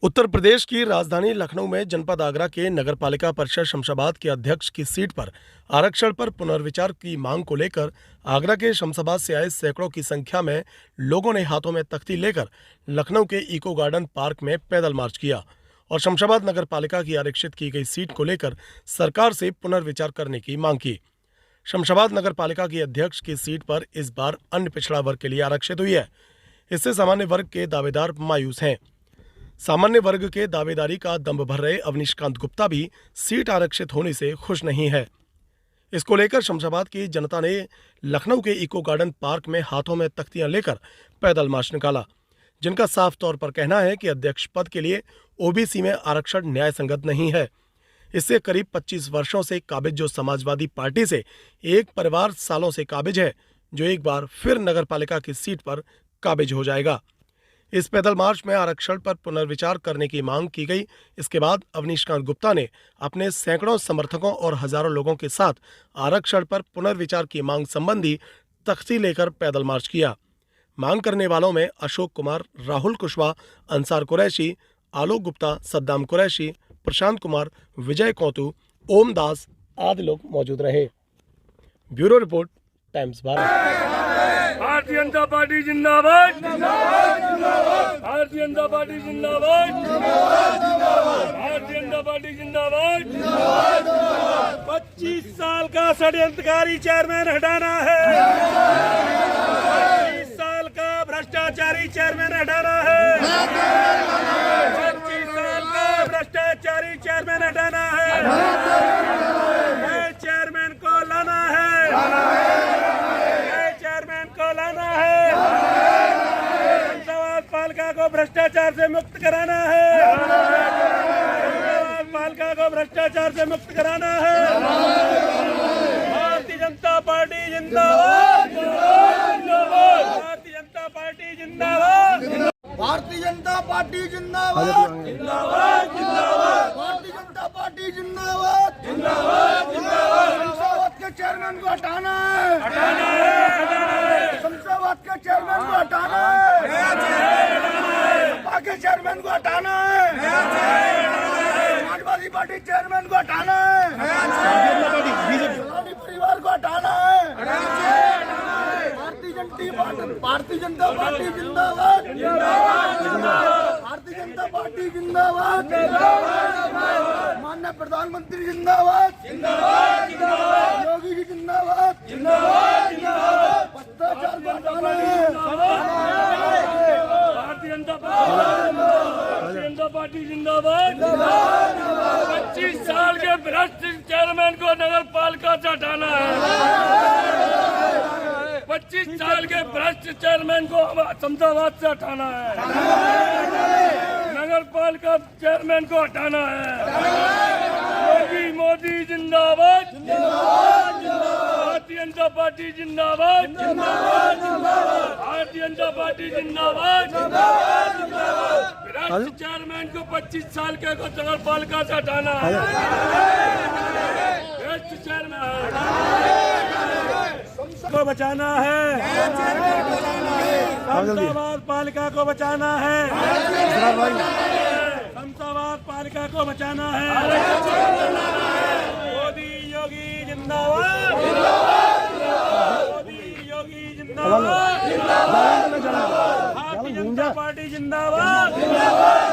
उत्तर प्रदेश की राजधानी लखनऊ में जनपद आगरा के नगर पालिका परिषद शमशाबाद के अध्यक्ष की सीट पर आरक्षण पर पुनर्विचार की मांग को लेकर आगरा के शमशाबाद से आए सैकड़ों की संख्या में लोगों ने हाथों में तख्ती लेकर लखनऊ के इको गार्डन पार्क में पैदल मार्च किया और शमशाबाद नगर पालिका की आरक्षित की गई सीट को लेकर सरकार से पुनर्विचार करने की मांग की। शमशाबाद नगर पालिका की अध्यक्ष की सीट पर इस बार अन्य पिछड़ा वर्ग के लिए आरक्षित हुई है। इससे सामान्य वर्ग के दावेदार मायूस हैं। सामान्य वर्ग के दावेदारी का दंभ भर रहे अवनीशकांत गुप्ता भी सीट आरक्षित होने से खुश नहीं है। इसको लेकर शमशाबाद की जनता ने लखनऊ के इको गार्डन पार्क में हाथों में तख्तियां लेकर पैदल मार्च निकाला, जिनका साफ तौर पर कहना है कि अध्यक्ष पद के लिए ओबीसी में आरक्षण न्याय संगत नहीं है। इससे करीब 25 वर्षों से काबिज जो समाजवादी पार्टी से एक परिवार सालों से काबिज है, जो एक बार फिर नगर पालिका की सीट पर काबिज हो जाएगा। इस पैदल मार्च में आरक्षण पर पुनर्विचार करने की मांग की गई। इसके बाद अवनीशकांत गुप्ता ने अपने सैकड़ों समर्थकों और हजारों लोगों के साथ आरक्षण पर पुनर्विचार की मांग संबंधी तख्ती लेकर पैदल मार्च किया। मांग करने वालों में अशोक कुमार, राहुल कुशवाहा, अंसार कुरैशी, आलोक गुप्ता, सद्दाम कुरैशी, प्रशांत कुमार, विजय कौतु, ओम दास आदि लोग मौजूद रहे। Bureau report, times Bharat. Bharatiya Janata party जिंदाबाद, भारतीय जनता पार्टी जिंदाबाद, भारतीय जनता पार्टी जिंदाबाद। 25 साल का षड्यंत्रकारी चेयरमैन हटाना है, 25 साल का भ्रष्टाचारी चेयरमैन हटाना है, 25 साल का भ्रष्टाचारी चेयरमैन हटाना है, नए चेयरमैन को लाना है, पालिका को भ्रष्टाचार से मुक्त कराना है, पालिका को भ्रष्टाचार से मुक्त कराना है। भारतीय जनता पार्टी जिंदाबाद, भारतीय जनता पार्टी जिंदाबाद, भारतीय जनता पार्टी जिंदाबाद, जिंदाबाद, जिंदाबाद, भारतीय जनता पार्टी जिंदाबाद, जिंदाबाद, जिंदाबाद। शमशाबाद के चेयरमैन को हटाना है, हटाना है, हटाना है, शमशाबाद के चेयरमैन को हटाना है, सपा के चेयरमैन को हटाना है, समाजवादी पार्टी चेयरमैन को हटाना है, सलानी परिवार को हटाना है, भारतीय जनता पार्टी जिंदाबाद, भारतीय जनता पार्टी जिंदाबाद, माननीय प्रधानमंत्री जिंदाबाद, योगी जी जिंदाबाद, भ्रष्टाचार को हटाना है, भारतीय जनता पार्टी जिंदाबाद। 25 साल के भ्रष्ट चेयरमैन को नगर पालिका से हटाना है, 25 साल के भ्रष्ट चेयरमैन को शमशाबाद से हटाना है, नगर पालिका चेयरमैन को हटाना है। योगी मोदी जिंदाबाद, भारतीय जनता पार्टी जिंदाबाद, भारतीय जनता पार्टी जिंदाबाद। भ्रष्ट चेयरमैन को 25 साल के को नगर पालिका से हटाना है, भ्रष्ट चेयरमैन को बचाना है, शमशाबाद पालिका को बचाना है, शमशाबाद पालिका को बचाना है। मोदी योगी जिंदाबाद, मोदी योगी जिंदाबाद, भारतीय जनता पार्टी जिंदाबाद,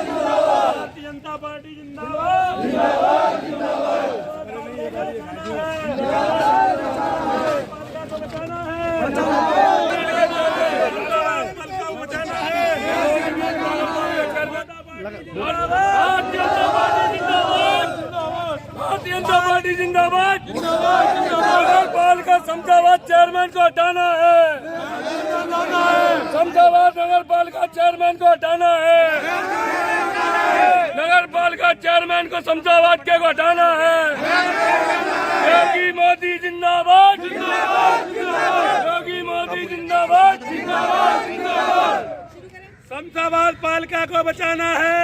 भारतीय जनता पार्टी जिंदाबाद। बचाना है, बचाना है, भारतीय जनता पार्टी जिंदाबाद, नगर पालिका शमशाबाद चेयरमैन को हटाना है, शमशाबाद नगर पालिका चेयरमैन को हटाना है, नगर पालिका चेयरमैन को शमशाबाद के को हटाना है। योगी मोदी जिंदाबाद, योगी मोदी जिंदाबाद, शमशाबाद पालिका को बचाना है,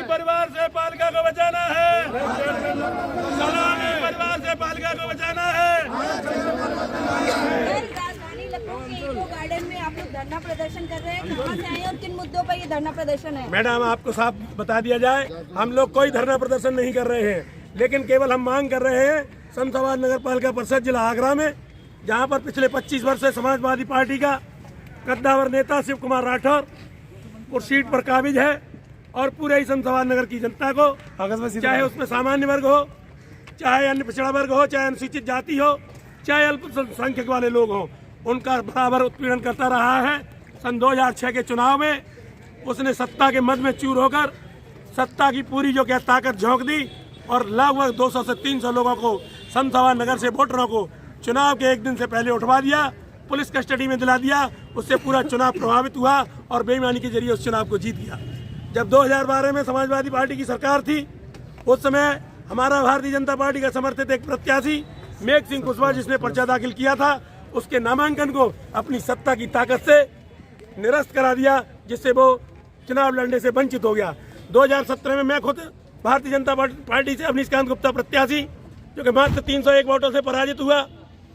परिवार से पालिका को बचाना है, सलामी परिवार से पालिका को बचाना है। राजधानी लखनऊ के इको गार्डन में लोग धरना प्रदर्शन कर रहे हैं, कहाँ से आए हैं और किन मुद्दों पर ये धरना प्रदर्शन है? मैडम, आपको साफ बता दिया जाए, हम लोग कोई धरना प्रदर्शन नहीं कर रहे हैं, लेकिन केवल हम मांग कर रहे हैं शमशाबाद नगर पालिका परिषद जिला आगरा में, जहां पर पिछले 25 वर्ष से समाजवादी पार्टी का कद्दावर नेता शिव कुमार राठौर उस सीट पर काबिज है और पूरे ही शमशाबाद नगर की जनता को, चाहे उसमें सामान्य वर्ग हो, चाहे अन्य पिछड़ा वर्ग हो, चाहे अनुसूचित जाति हो, चाहे अल्पसंख्यक वाले लोग हों, उनका बराबर उत्पीड़न करता रहा है। सन 2006 के चुनाव में उसने सत्ता के मद में चूर होकर सत्ता की पूरी जो क्या ताकत झोंक दी और लगभग 200 से 300 लोगों को शमशाबाद नगर से वोटरों को चुनाव के एक दिन से पहले उठवा दिया, पुलिस कस्टडी में दिला दिया। उससे पूरा चुनाव प्रभावित हुआ और बेईमानी के जरिए उस चुनाव को जीत गया। जब 2012 में समाजवादी पार्टी की सरकार थी, उस समय हमारा भारतीय जनता पार्टी का समर्थित एक प्रत्याशी मेघ सिंह कुशवाहा, जिसने पर्चा दाखिल किया था, उसके नामांकन को अपनी सत्ता की ताकत से निरस्त करा दिया, जिससे वो चुनाव लड़ने से वंचित हो गया। 2017 में मैं खुद भारतीय जनता पार्टी से अवनीशकांत गुप्ता प्रत्याशी, जो कि मात्र 301 वोटों से पराजित हुआ,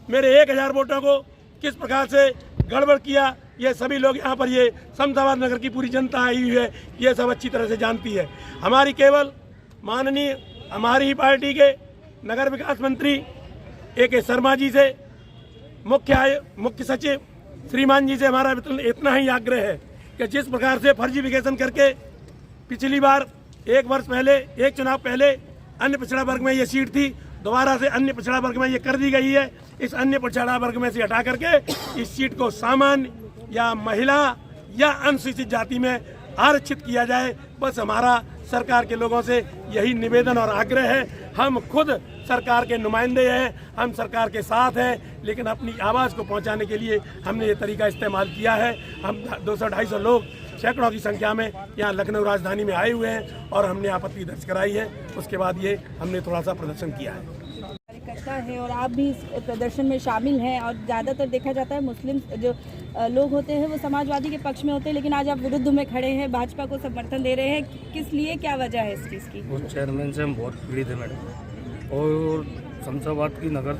मेरे 1000 वोटों को किस प्रकार से गड़बड़ किया, ये सभी लोग यहाँ पर, ये शमशाबाद नगर की पूरी जनता आई हुई है, ये सब अच्छी तरह से जानती है। हमारी केवल माननीय हमारी ही पार्टी के नगर विकास मंत्री AK शर्मा जी से, मुख्य सचिव श्रीमान जी से हमारा इतना ही आग्रह है कि जिस प्रकार से फर्जीफिकेशन करके पिछली बार एक वर्ष पहले, एक चुनाव पहले अन्य पिछड़ा वर्ग में ये सीट थी, दोबारा से अन्य पिछड़ा वर्ग में ये कर दी गई है। इस अन्य पिछड़ा वर्ग में से हटा करके इस सीट को सामान्य या महिला या अनुसूचित जाति में आरक्षित किया जाए। बस हमारा सरकार के लोगों से यही निवेदन और आग्रह है। हम खुद सरकार के नुमाइंदे हैं, हम सरकार के साथ हैं, लेकिन अपनी आवाज़ को पहुंचाने के लिए हमने ये तरीका इस्तेमाल किया है। हम 200-250 लोग सैकड़ों की संख्या में यहाँ लखनऊ राजधानी में आए हुए हैं और हमने आपत्ति दर्ज कराई है। उसके बाद ये हमने थोड़ा सा प्रदर्शन किया है। कार्यकर्ता है और आप भी इस प्रदर्शन में शामिल हैं, और ज़्यादातर देखा जाता है मुस्लिम जो लोग होते हैं वो समाजवादी के पक्ष में होते हैं, लेकिन आज आप विरुद्ध में खड़े हैं, भाजपा को समर्थन दे रहे हैं, किस लिए, क्या वजह है इस चीज़ की? उस चेयरमैन से हम बहुत पीड़ित है मैडम, और शमशाबाद की नगर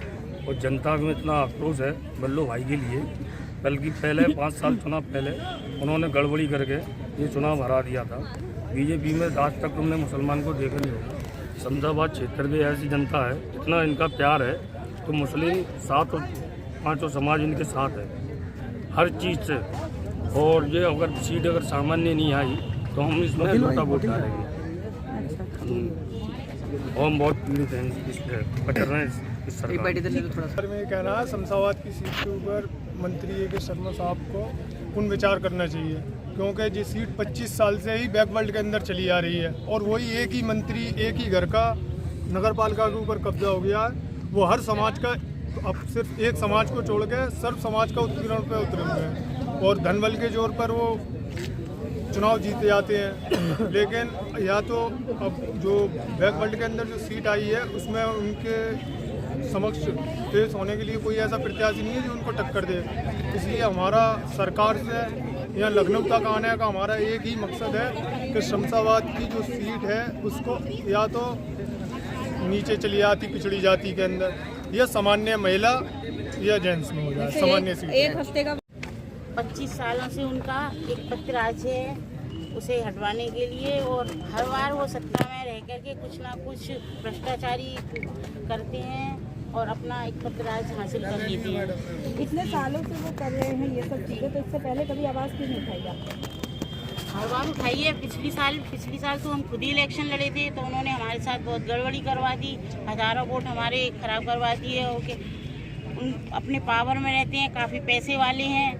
और जनता में इतना आक्रोश है बल्लू भाई के लिए। बल्कि पहले 5 साल चुनाव पहले उन्होंने गड़बड़ी करके ये चुनाव हरा दिया था। बीजेपी में आज तक तुमने मुसलमान को देखा नहीं होगा। शमशाबाद क्षेत्र की ऐसी जनता है, इतना इनका प्यार है, तो मुस्लिम 7 और 5 समाज इनके साथ है हर चीज़ से। और ये अगर सीट अगर सामान्य नहीं आई तो हम इसमें लौटा वोट डालेंगे। और हम बहुत पीड़ित हैं, इस पर कर रहे हैं इस सरकार में कहना है शमशाबाद की सीट के ऊपर मंत्री AK शर्मा साहब को पुनर्विचार करना चाहिए, क्योंकि ये सीट 25 साल से ही बैकवर्ल्ड के अंदर चली आ रही है और वही एक ही मंत्री, एक ही घर का नगर पालिका के ऊपर कब्जा हो गया है। वो हर समाज का, अब सिर्फ एक समाज को छोड़ के सर्व समाज का उत्पीड़न पे उतरे हुए हैं और धन बल के जोर पर वो चुनाव जीते जाते हैं। लेकिन या तो अब जो बैकवर्ल्ड के अंदर जो सीट आई है उसमें उनके समक्ष पेश होने के लिए कोई ऐसा प्रत्याशी नहीं है जो उनको टक्कर दे। इसलिए हमारा सरकार से यहाँ लखनऊ तक आने का हमारा एक ही मकसद है कि शमशाबाद की जो सीट है उसको या तो नीचे चली जाती पिछड़ी जाति के अंदर, या सामान्य महिला या जेंट्स में हो जाए सामान्य सीट। एक हफ्ते का 25 सालों से उनका एक पत्रराज है, उसे हटवाने के लिए, और हर बार वो सत्ता में रह करके कुछ ना कुछ भ्रष्टाचारी करते हैं और अपना एक पत्रराज हासिल कर लेते हैं। इतने सालों से वो कर रहे हैं ये सब चीज़ें, तो इससे पहले कभी आवाज़ क्यों नहीं उठाई आपने? हर बार उठाई है। पिछली साल तो हम खुद ही इलेक्शन लड़े थे, तो उन्होंने हमारे साथ बहुत गड़बड़ी करवा दी, हज़ारों वोट हमारे खराब करवा दिए। ओके, उन अपने पावर में रहते हैं, काफ़ी पैसे वाले हैं।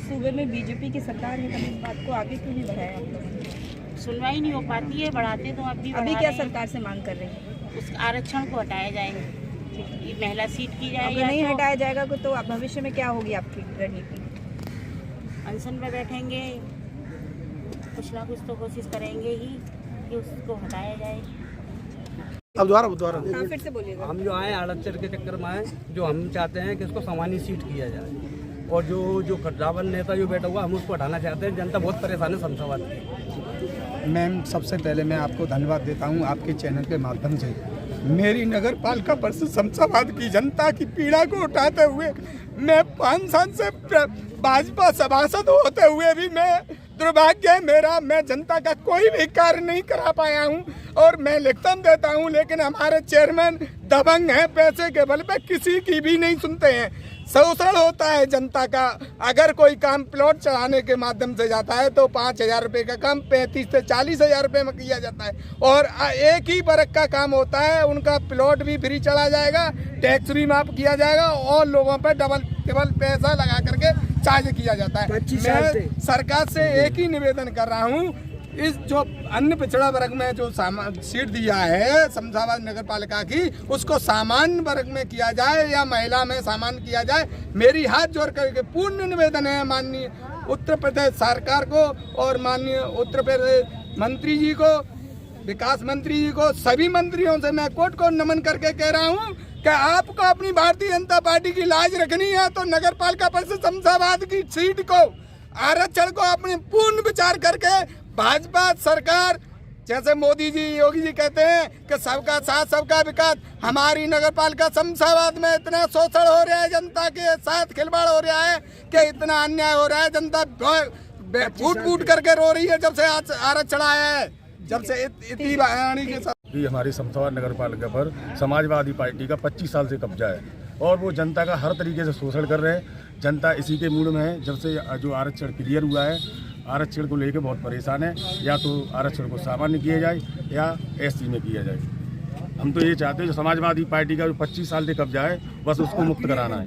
सूबे में बीजेपी की सरकार है, कभी इस बात को आगे क्यों नहीं बढ़ाया आप लोग? सुनवाई नहीं हो पाती है, बढ़ाते तो अभी क्या सरकार से मांग कर रहे हैं? उस आरक्षण को हटाया जाए, महिला सीट की जाए। अगर नहीं हटाया जाएगा तो भविष्य में क्या होगी आपकी रणनीति? अनशन में बैठेंगे, कुछ ना कुछ तो कोशिश करेंगे ही कि उसको हटाया जाए। अब दोबारा हाँ, फिर से बोलिएगा। हम जो आए आरक्षण के चक्कर में आए, जो हम चाहते हैं कि इसको सामान्य सीट किया जाए, और जो कद्दावर नेता जो बैठा हुआ हम उसको हटाना चाहते हैं। जनता बहुत परेशान है शमशाबाद की। मैम, सबसे पहले मैं आपको धन्यवाद देता हूं आपके चैनल के माध्यम से मेरी नगर पालिका परिषद शमशाबाद की जनता की पीड़ा को उठाते हुए मैं 5 साल से भाजपा सभासद होते हुए भी मैं दुर्भाग्य है मेरा, मैं जनता का कोई भी कार्य नहीं करा पाया हूं और मैं लिखतम देता हूं, लेकिन हमारे चेयरमैन दबंग हैं, पैसे के बल पे किसी की भी नहीं सुनते हैं। शोषण होता है जनता का। अगर कोई काम प्लॉट चढ़ाने के माध्यम से जाता है तो 5,000 रुपये का काम 35 से 40,000 रुपये में किया जाता है, और एक ही वर्ग का काम होता है, उनका प्लॉट भी फ्री चला जाएगा, टैक्स भी माफ किया जाएगा और लोगों पर डबल पैसा लगा करके चार्ज किया जाता है। मैं सरकार से एक ही निवेदन कर रहा हूँ, इस जो अन्य पिछड़ा वर्ग में जो सीट दिया है शमशाबाद नगर पालिका की, उसको सामान्य वर्ग में किया जाए या महिला में सामान्य किया जाए। मेरी हाथ जोड़ करके पूर्ण निवेदन है माननीय उत्तर प्रदेश सरकार को और माननीय उत्तर प्रदेश मंत्री जी को, विकास मंत्री जी को, सभी मंत्रियों से मैं कोर्ट को नमन करके कह रहा हूँ कि आपको अपनी भारतीय जनता पार्टी की लाज रखनी है तो नगर पालिका परिषद शमशाबाद की सीट को, आरक्षण को अपने पूर्ण विचार करके भाजपा सरकार, जैसे मोदी जी, योगी जी कहते हैं कि सबका साथ सबका विकास, हमारी नगर पालिका शमशाबाद में इतना शोषण हो रहा है, जनता के साथ खिलवाड़ हो रहा है कि इतना अन्याय हो रहा है, जनता फूट करके रो रही है जब से आरक्षण आया है, जब से इतनी वाणी के साथ। हमारी शमशाबाद नगर पालिका पर समाजवादी पार्टी का 25 साल से कब्जा है और वो जनता का हर तरीके से शोषण कर रहे हैं। जनता इसी के मूड में है। जब से जो आरक्षण क्लियर हुआ है, आरक्षण को लेकर बहुत परेशान है। या तो आरक्षण को सामान्य किया जाए या एससी में किया जाए। हम तो ये चाहते हैं जो समाजवादी पार्टी का जो 25 साल से कब्जा है, बस उसको मुक्त कराना है।